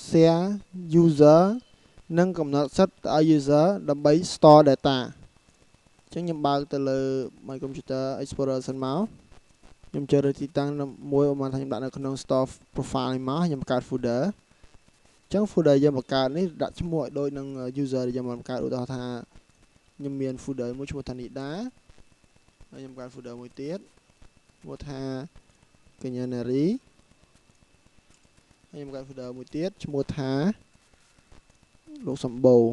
share user និងកំណត់សិទ្ធិឲ្យ user ដើម្បី store data អញ្ចឹងខ្ញុំបើកទៅលើ My Computer Explorer សិនមកខ្ញុំចូលទៅទីតាំងមួយមកថាខ្ញុំដាក់នៅក្នុង store profile នេះមកខ្ញុំបង្កើត folder អញ្ចឹង folder យើងបង្កើតនេះដាក់ឈ្មោះឲ្យដូចនឹង user ដែលយើងបានបង្កើតឧទាហរណ៍ថាខ្ញុំមាន folder មួយឈ្មោះថា Nida ហើយខ្ញុំបង្កើត folder មួយទៀតឈ្មោះថា កញ្ញានារីហើយខ្ញុំបង្កើត folder មួយទៀតឈ្មោះថាលោកសម្បូរ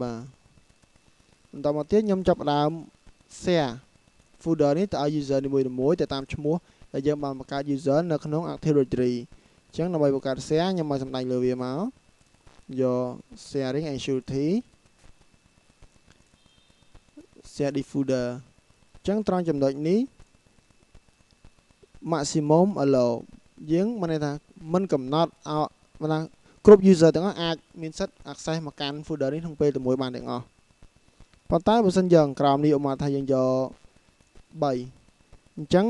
បាទបន្តមកទៀតខ្ញុំចាប់ផ្ដើម share folder នេះទៅឲ្យ user នីមួយៗទៅតាមឈ្មោះដែលយើងបានបង្កើត user នៅក្នុង Active Directory អញ្ចឹងដើម្បីបង្កើត share ខ្ញុំមកសម្ដែងលើវាមកយក sharing and security share the folder អញ្ចឹងត្រង់ចំណុចនេះ maximum allow យើងមានន័យថាមិនកំណត់ឲ្យគ្រប់ user ទាំងអស់អាចមានសិទ្ធិ access មកកាន់ folder នេះក្នុងពេលតែមួយបានទាំងអស់ប៉ុន្តែបើសិនយើងក្រោមនេះឧបមាថាយើងយក3អញ្ចឹង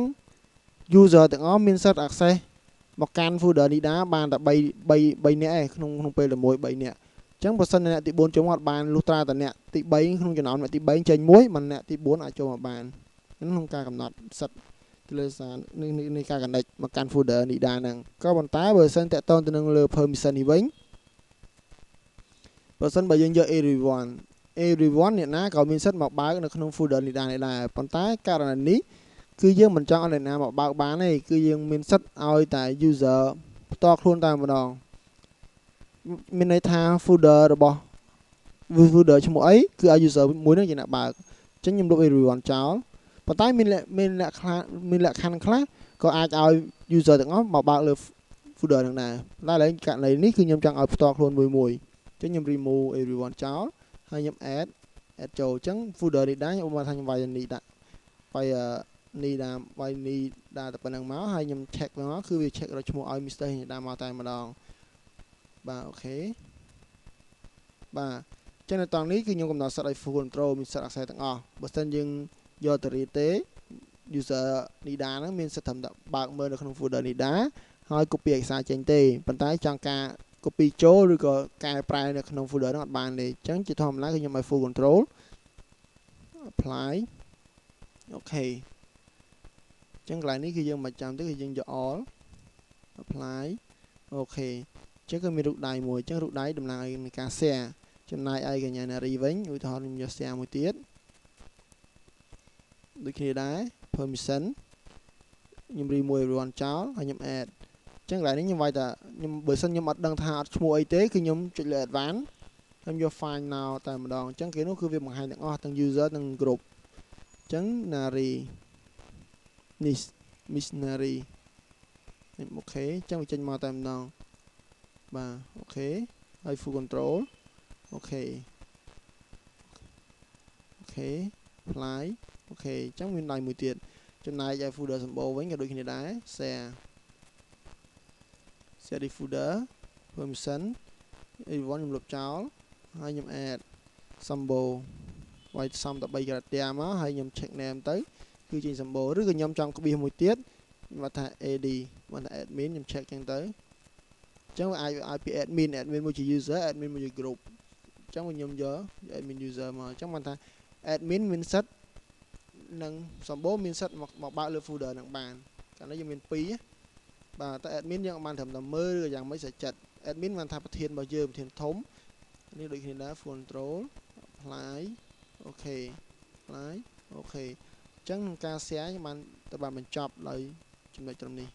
user ទាំងអស់មានសិទ្ធិ access មកកាន់ folder នេះដែរបានតែ3នាក់ឯងក្នុងពេលតែមួយ3នាក់អញ្ចឹងបើសិនអ្នកទី4ចូលមកអត់បានលុះត្រាតែអ្នកទី3ក្នុងចំណោមអ្នកទី3ចេញមួយមិនអ្នកទី4អាចចូលមកបានក្នុងការកំណត់សិទ្ធិទៅលើសារនេះការ connect មកកាន់ folder នេះដែរហ្នឹងក៏ប៉ុន្តែបើសិនតកតងទៅនឹងលើ permission នេះវិញបើសិនបើយើងយក everyone អ្នកណាក៏មានសិទ្ធិមកបើកនៅក្នុង folder នេះដែរប៉ុន្តែករណីនេះគឺយើងមិនចង់ឲ្យអ្នកណាមកបើកបានទេគឺយើងមានសិទ្ធិឲ្យតែ user ផ្ទាល់ខ្លួនតែម្ដងមានន័យថា folder របស់ folder ឈ្មោះអីគឺឲ្យ user មួយនឹងជាអ្នកបើកអញ្ចឹងខ្ញុំលុប everyone ចោលប៉ុន្តែមានលក្ខខណ្ឌខ្លះក៏អាចឲ្យ user ទាំងអស់មកបើកលើ folder នឹងដែរតែឡើយករណីនេះគឺខ្ញុំចង់ឲ្យផ្ទាល់ខ្លួនមួយអញ្ចឹងខ្ញុំ remove everyone ចោលហើយខ្ញុំ add ចូលអញ្ចឹង folder នេះដែរខ្ញុំឧបមាថាខ្ញុំវាយនេះដាក់វាយនេះដាក់តែប៉ុណ្្នឹងមកហើយខ្ញុំ check មកគឺវា check រកឈ្មោះឲ្យ Mr. ដាក់មកតែម្ដងបាទអូខេបាទអញ្ចឹងនៅតង់នេះគឺខ្ញុំកំណត់សិទ្ធិឲ្យ full control មានសិទ្ធិ access ទាំងអស់បើមិនយើងយកទៅរៀនទេ user នេះដែរហ្នឹងមានសិទ្ធិតែបើកមើលនៅក្នុង folder នេះដែរហើយ copy ឯកសារចេញទេប៉ុន្តែចង់ការ copy ចូលឬក៏កែប្រែនៅក្នុង folder ហ្នឹងអត់បានទេអញ្ចឹងជាធម្មតាគឺខ្ញុំឲ្យ full control apply អូខេអញ្ចឹងកន្លែងនេះគឺយើងមិនចាំទេគឺយើងយក all apply អូខេអញ្ចឹងគឺមានរូបដៃមួយអញ្ចឹងរូបដៃតំណាងឲ្យនៃការ share ចំណែកឯកញ្ញានារីវិញឧទាហរណ៍ខ្ញុំយក share មួយទៀតដូចគ្នាដែរ permission ខ្ញុំ remove everyone ចោលហើយខ្ញុំ add អញ្ចឹងកន្លែងនេះខ្ញុំវាយតែខ្ញុំបើសិនខ្ញុំអត់ដឹងថាអត់ឈ្មោះអីទេគឺខ្ញុំចុចលើ advance ខ្ញុំយក find now តែម្ដងអញ្ចឹងគេនោះគឺវាបង្ហាញទាំងអស់ទាំង user ទាំង group អញ្ចឹង Nari Miss Nari អូខេអញ្ចឹងវាចេញមកតែម្ដងបាទអូខេហើយ full control អូខេ apply អូខេអញ្ចឹងមានដៃមួយទៀតចំណែកឯ folder សម្បូរវិញក៏ដូចគ្នាដែរ share the folder permission everyone ខ្ញុំលុបចោលហើយខ្ញុំ add សម្បូរវាយសំ13ក្រាតាមកហើយខ្ញុំ check name ទៅគឺចេញសម្បូរឬក៏ខ្ញុំចង់ក្បៀសមួយទៀតខ្ញុំថា ad មកថា admin ខ្ញុំ check ចឹងទៅអញ្ចឹងអាចឲ្យពី admin មួយជា user admin មួយជា group អញ្ចឹងខ្ញុំយក admin user មកអញ្ចឹងបានថា admin មានសិទ្ធិនិងសម្បូរមានសិទ្ធិមកបើកលើ folder នឹងបានកាលនេះយើងមាន2បាទតែ admin យើងបានត្រឹមតែមើលឬយ៉ាងម៉េចសេចចិត្ត admin បានថាប្រធានរបស់យើងប្រធានធំនេះដូចគ្នាដែរ full control apply អូខេ apply អូខេអញ្ចឹងក្នុងការ share ខ្ញុំបានបញ្ចប់ដោយចំណុចត្រឹមនេះ